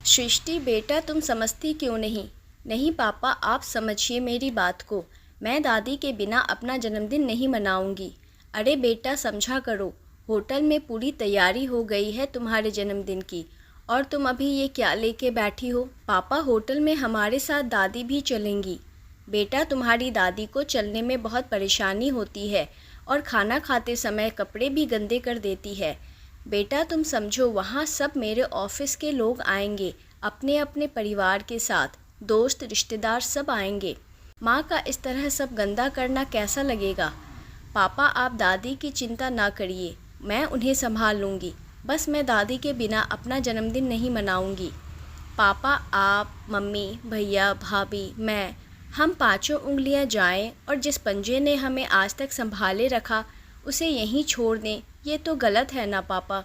सृष्टि बेटा, तुम समझती क्यों नहीं? नहीं पापा, आप समझिए मेरी बात को। मैं दादी के बिना अपना जन्मदिन नहीं मनाऊंगी। अरे बेटा समझा करो, होटल में पूरी तैयारी हो गई है तुम्हारे जन्मदिन की, और तुम अभी ये क्या लेके बैठी हो? पापा, होटल में हमारे साथ दादी भी चलेंगी। बेटा, तुम्हारी दादी को चलने में बहुत परेशानी होती है और खाना खाते समय कपड़े भी गंदे कर देती है। बेटा तुम समझो, वहाँ सब मेरे ऑफिस के लोग आएंगे, अपने अपने परिवार के साथ, दोस्त रिश्तेदार सब आएंगे। माँ का इस तरह सब गंदा करना कैसा लगेगा? पापा, आप दादी की चिंता ना करिए, मैं उन्हें संभाल लूँगी। बस मैं दादी के बिना अपना जन्मदिन नहीं मनाऊँगी। पापा, आप, मम्मी, भैया, भाभी, मैं, हम पांचों उंगलियां जाएं और जिस पंजे ने हमें आज तक संभाले रखा उसे यहीं छोड़ दें, ये तो गलत है ना पापा?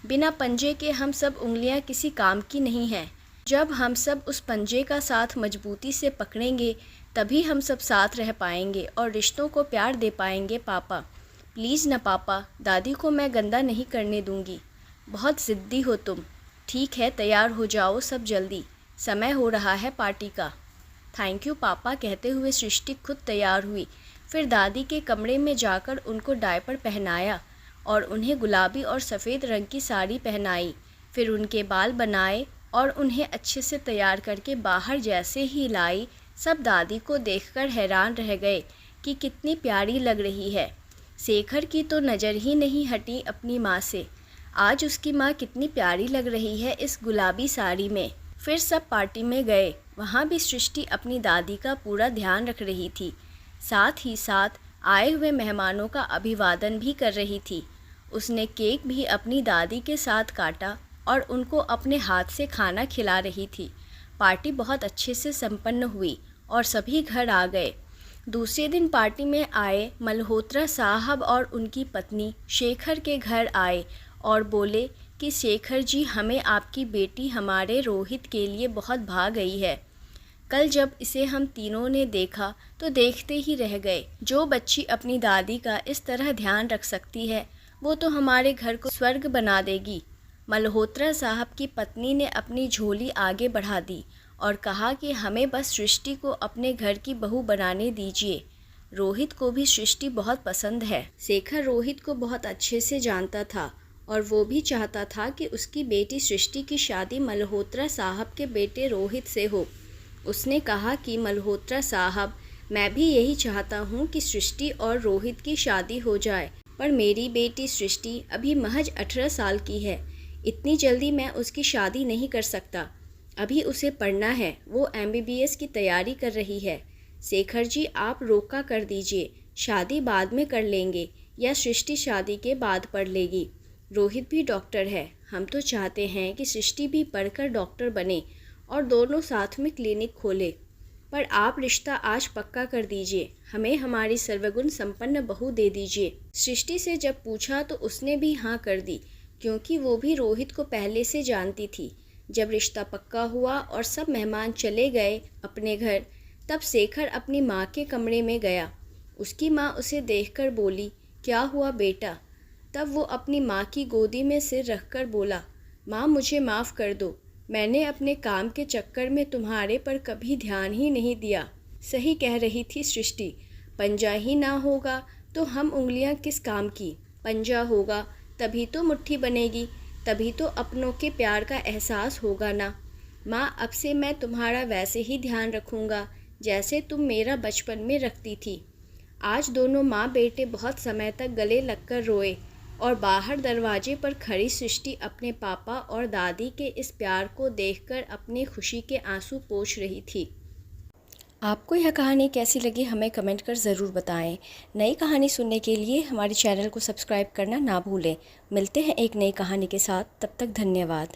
बिना पंजे के हम सब उंगलियां किसी काम की नहीं हैं। जब हम सब उस पंजे का साथ मजबूती से पकड़ेंगे तभी हम सब साथ रह पाएंगे और रिश्तों को प्यार दे पाएंगे। पापा प्लीज़ ना पापा, दादी को मैं गंदा नहीं करने दूंगी। बहुत ज़िद्दी हो तुम। ठीक है, तैयार हो जाओ सब जल्दी, समय हो रहा है पार्टी का। थैंक यू पापा, कहते हुए सृष्टि खुद तैयार हुई। फिर दादी के कमरे में जाकर उनको डायपर पहनाया और उन्हें गुलाबी और सफ़ेद रंग की साड़ी पहनाई। फिर उनके बाल बनाए और उन्हें अच्छे से तैयार करके बाहर जैसे ही लाई, सब दादी को देखकर हैरान रह गए कि कितनी प्यारी लग रही है। शेखर की तो नज़र ही नहीं हटी अपनी माँ से। आज उसकी माँ कितनी प्यारी लग रही है इस गुलाबी साड़ी में। फिर सब पार्टी में गए। वहाँ भी सृष्टि अपनी दादी का पूरा ध्यान रख रही थी, साथ ही साथ आए हुए मेहमानों का अभिवादन भी कर रही थी। उसने केक भी अपनी दादी के साथ काटा और उनको अपने हाथ से खाना खिला रही थी। पार्टी बहुत अच्छे से संपन्न हुई और सभी घर आ गए। दूसरे दिन पार्टी में आए मल्होत्रा साहब और उनकी पत्नी शेखर के घर आए और बोले कि शेखर जी, हमें आपकी बेटी हमारे रोहित के लिए बहुत भा गई है। कल जब इसे हम तीनों ने देखा तो देखते ही रह गए। जो बच्ची अपनी दादी का इस तरह ध्यान रख सकती है वो तो हमारे घर को स्वर्ग बना देगी। मल्होत्रा साहब की पत्नी ने अपनी झोली आगे बढ़ा दी और कहा कि हमें बस सृष्टि को अपने घर की बहू बनाने दीजिए। रोहित को भी सृष्टि बहुत पसंद है। शेखर रोहित को बहुत अच्छे से जानता था और वो भी चाहता था कि उसकी बेटी सृष्टि की शादी मल्होत्रा साहब के बेटे रोहित से हो। उसने कहा कि मल्होत्रा साहब, मैं भी यही चाहता हूँ कि सृष्टि और रोहित की शादी हो जाए, पर मेरी बेटी सृष्टि अभी महज 18 साल की है। इतनी जल्दी मैं उसकी शादी नहीं कर सकता। अभी उसे पढ़ना है, वो MBBS की तैयारी कर रही है। शेखर जी, आप रोका कर दीजिए, शादी बाद में कर लेंगे या सृष्टि शादी के बाद पढ़ लेगी। रोहित भी डॉक्टर है। हम तो चाहते हैं कि सृष्टि भी पढ़कर डॉक्टर बने और दोनों साथ में क्लिनिक खोले। पर आप रिश्ता आज पक्का कर दीजिए, हमें हमारी सर्वगुण संपन्न बहू दे दीजिए। सृष्टि से जब पूछा तो उसने भी हाँ कर दी, क्योंकि वो भी रोहित को पहले से जानती थी। जब रिश्ता पक्का हुआ और सब मेहमान चले गए अपने घर, तब शेखर अपनी माँ के कमरे में गया। उसकी माँ उसे देखकर बोली, क्या हुआ बेटा? तब वो अपनी माँ की गोदी में सिर रखकर बोला, माँ मुझे माफ़ कर दो, मैंने अपने काम के चक्कर में तुम्हारे पर कभी ध्यान ही नहीं दिया। सही कह रही थी सृष्टि, पंजा ही ना होगा तो हम उंगलियां किस काम की? पंजा होगा तभी तो मुट्ठी बनेगी, तभी तो अपनों के प्यार का एहसास होगा ना। माँ, अब से मैं तुम्हारा वैसे ही ध्यान रखूँगा जैसे तुम मेरा बचपन में रखती थी। आज दोनों माँ बेटे बहुत समय तक गले लगकर रोए और बाहर दरवाजे पर खड़ी सृष्टि अपने पापा और दादी के इस प्यार को देखकर अपनी खुशी के आंसू पोंछ रही थी। आपको यह कहानी कैसी लगी हमें कमेंट कर ज़रूर बताएं। नई कहानी सुनने के लिए हमारे चैनल को सब्सक्राइब करना ना भूलें। मिलते हैं एक नई कहानी के साथ, तब तक धन्यवाद।